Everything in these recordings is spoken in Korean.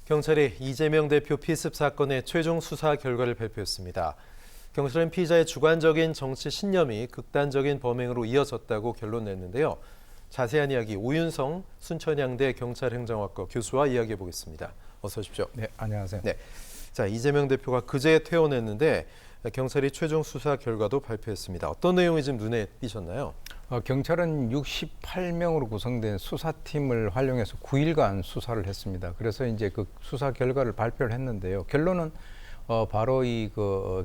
경찰이 이재명 대표 피습 사건의 최종 수사 결과를 발표했습니다. 경찰은 피의자의 주관적인 정치 신념이 극단적인 범행으로 이어졌다고 결론 냈는데요. 자세한 이야기 오윤성 순천향대 경찰행정학과 교수와 이야기해 보겠습니다. 어서 오십시오. 네, 안녕하세요. 네, 자 이재명 대표가 그제 퇴원했는데 경찰이 최종 수사 결과도 발표했습니다. 어떤 내용이 좀 눈에 띄셨나요? 경찰은 68명으로 구성된 수사팀을 활용해서 9일간 수사를 했습니다. 그래서 이제 그 수사 결과를 발표를 했는데요. 결론은 바로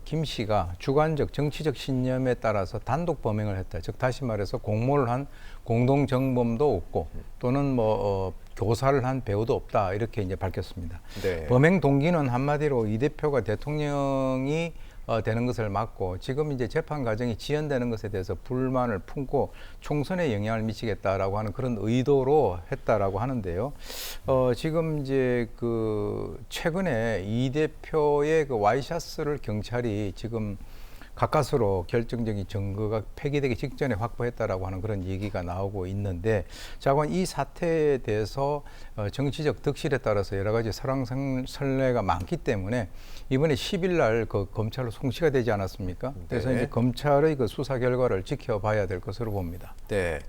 김 씨가 주관적 정치적 신념에 따라서 단독 범행을 했다. 즉 다시 말해서 공모를 한 공동 정범도 없고 또는 교사를 한 배우도 없다. 이렇게 이제 밝혔습니다. 네. 범행 동기는 한마디로 이 대표가 대통령이 되는 것을 막고 지금 이제 재판 과정이 지연되는 것에 대해서 불만을 품고 총선에 영향을 미치겠다라고 하는 그런 의도로 했다라고 하는데요. 지금 이제 최근에 이 대표의 와이셔츠를 경찰이 지금 가까스로 결정적인 증거가 폐기되기 직전에 확보했다라고 하는 그런 얘기가 나오고 있는데, 자관 이 사태에 대해서 정치적 득실에 따라서 여러 가지 설례가 많기 때문에 이번에 10일 날 검찰로 송치가 되지 않았습니까? 그래서 네. 이제 검찰의 수사 결과를 지켜봐야 될 것으로 봅니다. 네.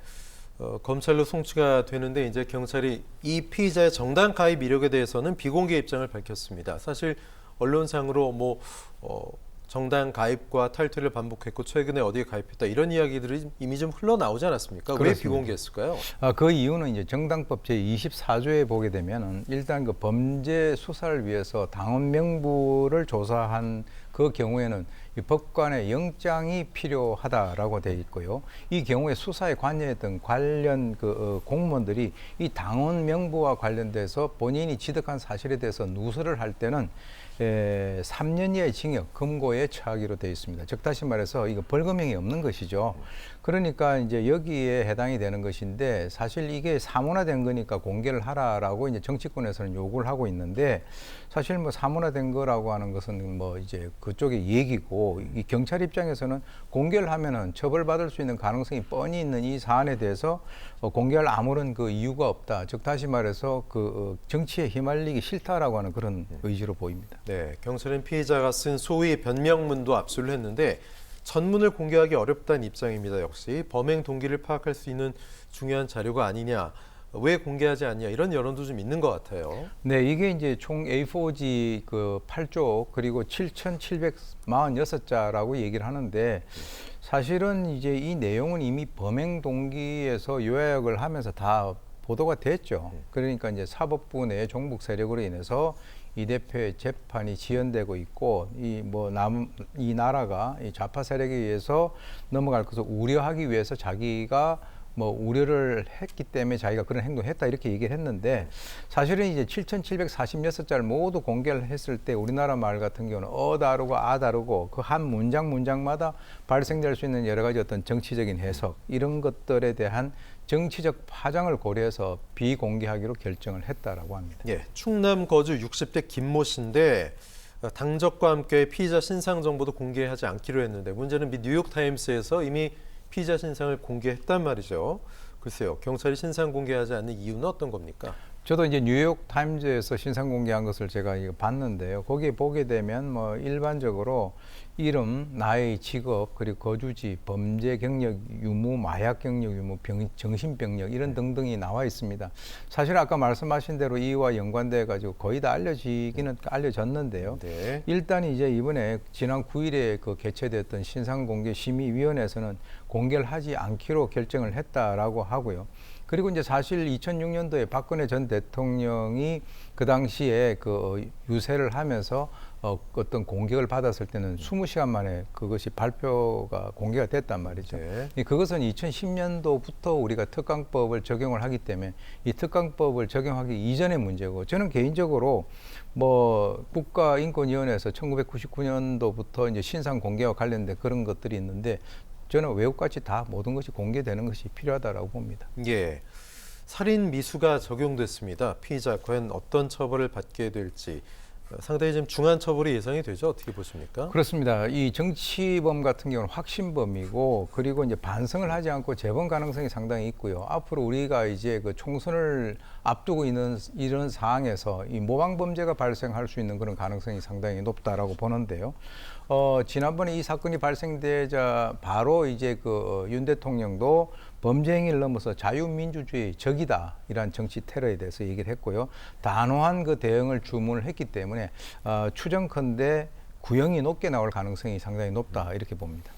검찰로 송치가 되는데 이제 경찰이 이 피의자의 정당 가입 이력에 대해서는 비공개 입장을 밝혔습니다. 사실 언론상으로 정당 가입과 탈퇴를 반복했고 최근에 어디에 가입했다 이런 이야기들이 이미 좀 흘러나오지 않았습니까? 그렇습니다. 왜 비공개했을까요? 그 이유는 이제 정당법 제24조에 보게 되면은 일단 범죄 수사를 위해서 당원 명부를 조사한 그 경우에는 이 법관의 영장이 필요하다라고 되어 있고요. 이 경우에 수사에 관여했던 관련 공무원들이 이 당원 명부와 관련돼서 본인이 지득한 사실에 대해서 누설을 할 때는 3년 이하의 징역, 금고에 처하기로 되어 있습니다. 즉 다시 말해서 이거 벌금형이 없는 것이죠. 그러니까 이제 여기에 해당이 되는 것인데, 사실 이게 사문화된 거니까 공개를 하라라고 이제 정치권에서는 요구를 하고 있는데, 사실 사문화된 거라고 하는 것은 이제 그쪽의 얘기고, 이 경찰 입장에서는 공개를 하면은 처벌받을 수 있는 가능성이 뻔히 있는 이 사안에 대해서 공개할 아무런 이유가 없다. 즉 다시 말해서 정치에 휘말리기 싫다라고 하는 그런 의지로 보입니다. 네, 경찰은 피의자가 쓴 소위 변명문도 압수를 했는데 전문을 공개하기 어렵다는 입장입니다. 역시 범행 동기를 파악할 수 있는 중요한 자료가 아니냐, 왜 공개하지 않냐 이런 여론도 좀 있는 것 같아요. 네, 이게 이제 총 A4지 8쪽 그리고 7,746자라고 얘기를 하는데, 사실은 이제 이 내용은 이미 범행 동기에서 요약을 하면서 다 보도가 됐죠. 그러니까 이제 사법부 내 종북 세력으로 인해서 이 대표의 재판이 지연되고 있고, 이 나라가 이 좌파 세력에 의해서 넘어갈 것을 우려하기 위해서 자기가 우려를 했기 때문에 자기가 그런 행동을 했다 이렇게 얘기를 했는데, 사실은 이제 7,746자를 모두 공개를 했을 때 우리나라 말 같은 경우는 다르고 다르고 그 한 문장마다 발생될 수 있는 여러 가지 어떤 정치적인 해석 이런 것들에 대한 정치적 파장을 고려해서 비공개하기로 결정을 했다라고 합니다. 예, 충남 거주 60대 김모 씨인데 당적과 함께 피의자 신상 정보도 공개하지 않기로 했는데, 문제는 미 뉴욕타임스에서 이미 피의자 신상을 공개했단 말이죠. 글쎄요, 경찰이 신상 공개하지 않는 이유는 어떤 겁니까? 저도 이제 뉴욕 타임즈에서 신상 공개한 것을 제가 봤는데요. 거기에 보게 되면 일반적으로 이름, 나이, 직업, 그리고 거주지, 범죄 경력 유무, 마약 경력 유무, 정신병력 이런 등등이 나와 있습니다. 사실 아까 말씀하신 대로 이와 연관돼 가지고 거의 다 알려졌는데요. 네. 일단 이제 이번에 지난 9일에 개최됐던 신상공개심의위원회에서는 공개를 하지 않기로 결정을 했다라고 하고요. 그리고 이제 사실 2006년도에 박근혜 전 대통령이 그 당시에 유세를 하면서 어떤 공격을 받았을 때는 20시간 만에 그것이 발표가 공개가 됐단 말이죠. 네. 그것은 2010년도부터 우리가 특강법을 적용을 하기 때문에 이 특강법을 적용하기 이전의 문제고, 저는 개인적으로 국가인권위원회에서 1999년도부터 이제 신상 공개와 관련된 그런 것들이 있는데, 저는 외국같이 다 모든 것이 공개되는 것이 필요하다고 봅니다. 예, 살인 미수가 적용됐습니다. 피의자 과연 어떤 처벌을 받게 될지 상당히 좀 중한 처벌이 예상이 되죠. 어떻게 보십니까? 그렇습니다. 이 정치범 같은 경우는 확신범이고 그리고 이제 반성을 하지 않고 재범 가능성이 상당히 있고요. 앞으로 우리가 이제 그 총선을 앞두고 있는 이런 상황에서 이 모방 범죄가 발생할 수 있는 그런 가능성이 상당히 높다라고 보는데요. 지난번에 이 사건이 발생되자 바로 이제 그 윤 대통령도 범죄 행위를 넘어서 자유민주주의 적이다 이란 정치 테러에 대해서 얘기를 했고요. 단호한 그 대응을 주문을 했기 때문에 추정컨대 구형이 높게 나올 가능성이 상당히 높다 이렇게 봅니다.